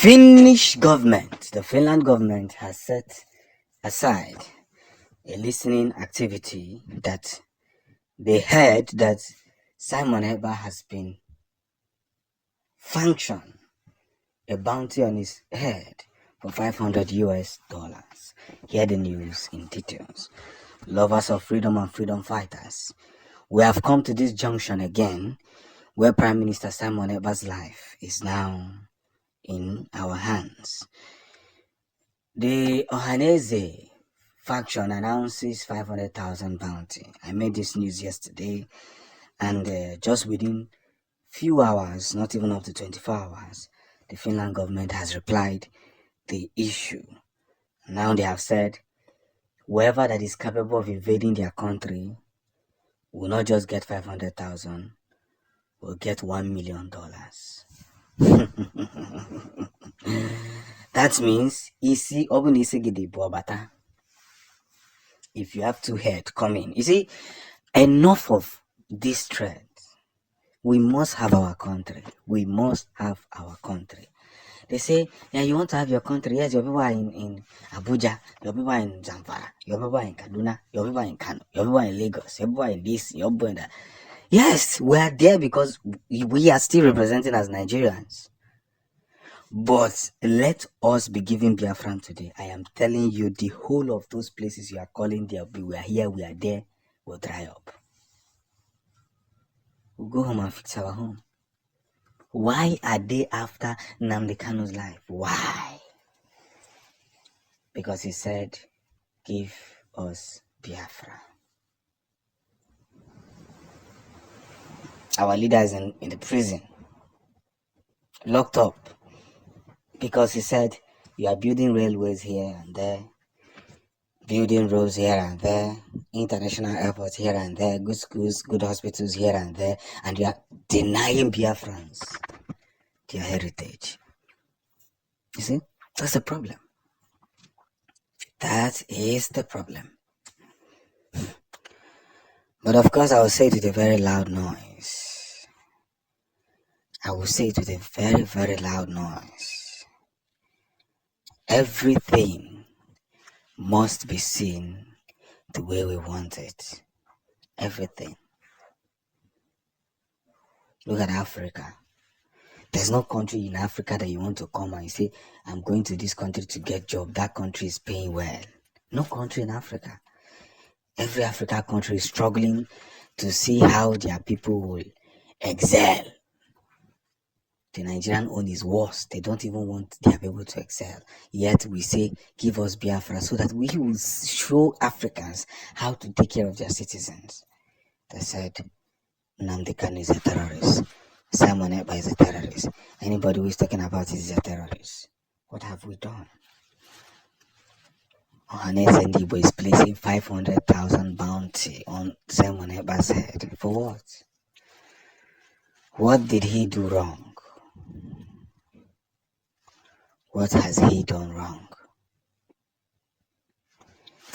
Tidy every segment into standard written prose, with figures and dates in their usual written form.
The Finland government has set aside a listening activity that they heard that Simon Ekpa has been functioned a bounty on his head for $500. Hear the news in details. Lovers of freedom and freedom fighters, we have come to this junction again where Prime Minister Simon Ekpa's life is now in our hands. The Ohaneze faction announces 500,000 bounty. I made this news yesterday, and just within few hours, not even up to 24 hours, the Finland government has replied the issue. Now they have said whoever that is capable of invading their country will not just get 500,000, will get $1 million. That means if you have two heads coming, you see, enough of this threat. We must have our country. We must have our country. They say, yeah, you want to have your country. Yes, your people are in Abuja, your people are in Zamfara, your people are in Kaduna, your people are in Kano, your people are in Lagos, your people are in this, your people in that. Yes, we are there because we are still representing as Nigerians. But let us be giving Biafran today. I am telling you, the whole of those places you are calling there, we are here, we are there, will dry up. We'll go home and fix our home. Why are they after Nlañd Kanu's life? Why? Because he said, give us Biafra. Our leader is in the prison, locked up, because he said, you are building railways here and there, building roads here and there, international airports here and there, good schools, good hospitals here and there, and you are denying Biafrans their heritage. You see, that's the problem. That is the problem. But of course, I will say it with a very loud noise. I will say it with a very, very loud noise. Everything must be seen the way we want it. Everything. Look at Africa. There's no country in Africa that you want to come and say, I'm going to this country to get job. That country is paying well. No country in Africa. Every African country is struggling to see how their people will excel. The Nigerian own is worse. They don't even want their people to excel. Yet we say, give us Biafra so that we will show Africans how to take care of their citizens. They said, Nlañd Kanu is a terrorist. Simon Ekpa is a terrorist. Anybody who is talking about it is a terrorist. What have we done? Nlañd is placing 500,000 bounty on Simon Ekpa's head. For what? What did he do wrong? What has he done wrong?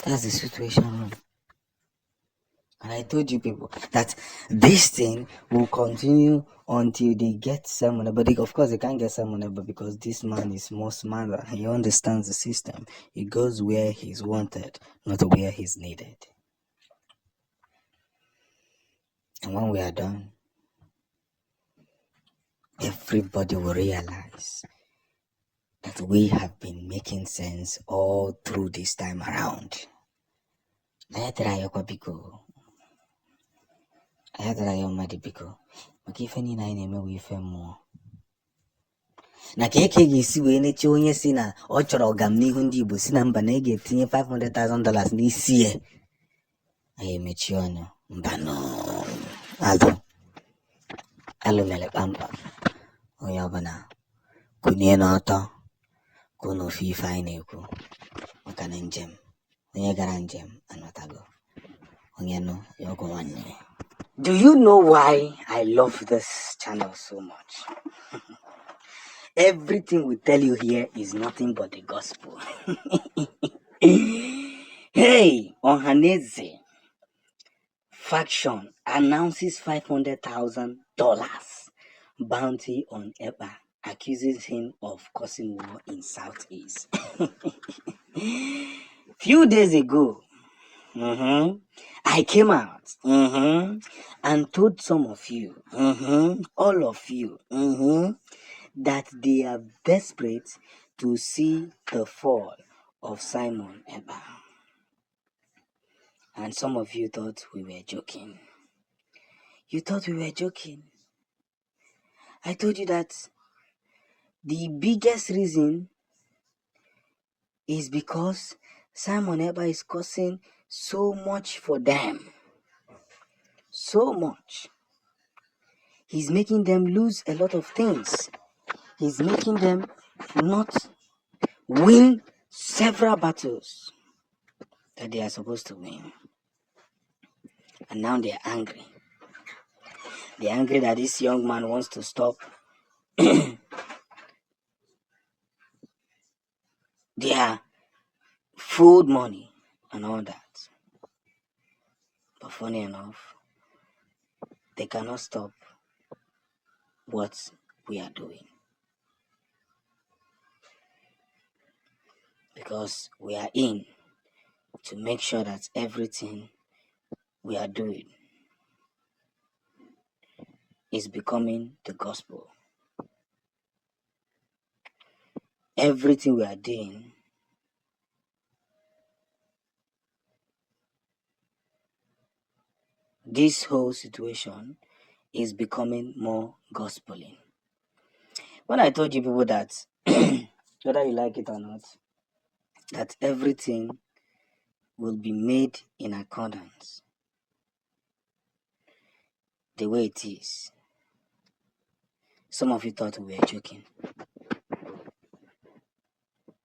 That's the situation. And I told you people that this thing will continue until they get Simon. But of course, they can't get Simon, but because this man is more smarter. He understands the system. He goes where he's wanted, not where he's needed. And when we are done, everybody will realize that we have been making sense all through this time around. I try Madibiko. Makifeni na eme wife more. Na keke gisi we neche onye si na ọ chọrọ ọgam n'ihu ndị Igbo si na mba na ege etinye $500,000 n'isi ya. Anyị emechi ọnụ mba no. Alụ mere kpamkpam. Onye ọbụla kunye n'ọtọ kunu ofe ife anyị na-ekwu maka na njem onye gara njem anọtago onye nọ ya ọgụ nwanne. Do you know why I love this channel so much? Everything we tell you here is nothing but the gospel. Hey, Ohaneze faction announces $500,000 bounty on Ekpa. accuses him of causing war in Southeast. Few days ago, I came out and told some of you, all of you, that they are desperate to see the fall of Simon Ekpa. And some of you thought we were joking. You thought we were joking. I told you that the biggest reason is because Simon Ekpa is causing so much for them. So much. He's making them lose a lot of things. He's making them not win several battles that they are supposed to win. And now they're angry. They're angry that this young man wants to stop their food money and all that. But funny enough, they cannot stop what we are doing. Because we are in to make sure that everything we are doing is becoming the gospel. Everything we are doing this whole situation is becoming more gospeling. When I told you people that, whether you like it or not, that everything will be made in accordance the way it is, some of you thought we were joking.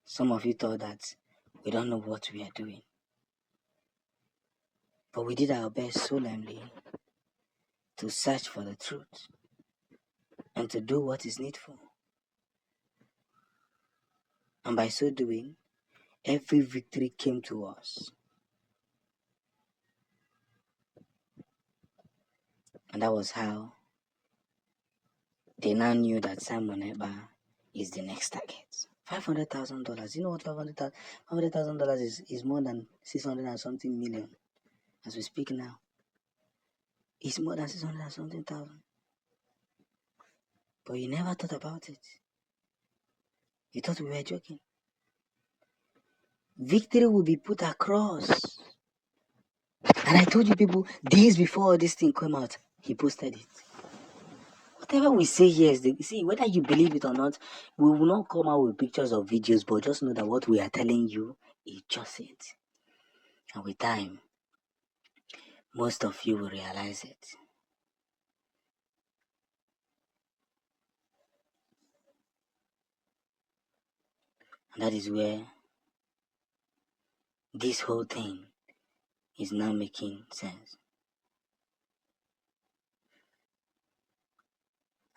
Some of you thought that we don't know what we are doing. But we did our best solemnly to search for the truth and to do what is needful. And by so doing, every victory came to us. And that was how they now knew that Simon Ekpa is the next target. $500,000. You know what $500,000 is more than 600 and something million as we speak now. It's more than 600 and something thousand. But you never thought about it. You thought we were joking. Victory will be put across. And I told you people, days before this thing came out, he posted it. Whatever we say here is see, whether you believe it or not, we will not come out with pictures or videos, but just know that what we are telling you is just it. And with time, most of you will realize it. And that is where this whole thing is now making sense.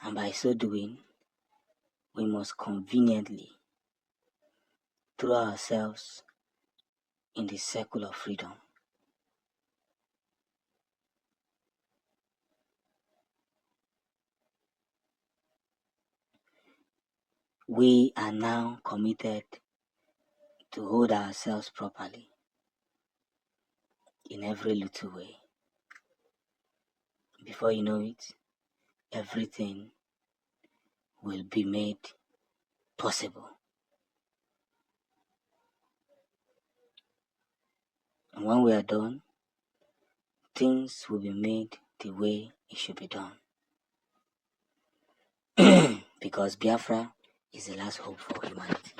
And by so doing, we must conveniently throw ourselves in the circle of freedom. We are now committed to hold ourselves properly in every little way. Before you know it, everything will be made possible. And when we are done, things will be made the way it should be done. Because Biafra is the last hope for humanity.